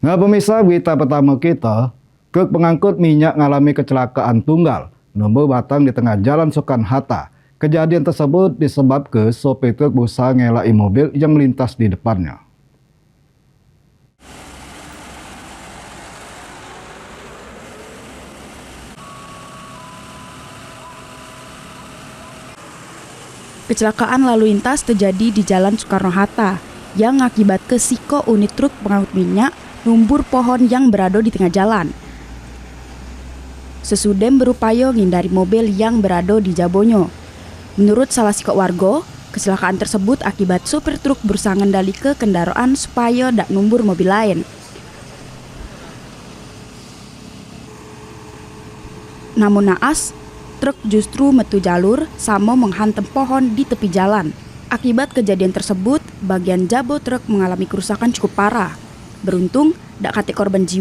Nah pemirsa, berita pertama kita, truk pengangkut minyak mengalami kecelakaan tunggal, nomor batang di tengah jalan Soekarno-Hatta. Kejadian tersebut disebabkan sopir truk berusaha ngelak mobil yang melintas di depannya. Kecelakaan lalu lintas terjadi di Jalan Soekarno-Hatta yang akibat kesiko unit truk pengangkut minyak numbur pohon yang berada di tengah jalan. Sesudem berupaya menghindari mobil yang berada di jabonyo. Menurut salah siko warga, kecelakaan tersebut akibat sopir truk berusaha mengendali ke kendaraan supaya tidak numbur mobil lain. Namun naas, truk justru metu jalur sama menghantam pohon di tepi jalan. Akibat kejadian tersebut, bagian jabo truk mengalami kerusakan cukup parah. Beruntung, tidak kate korban jiwa.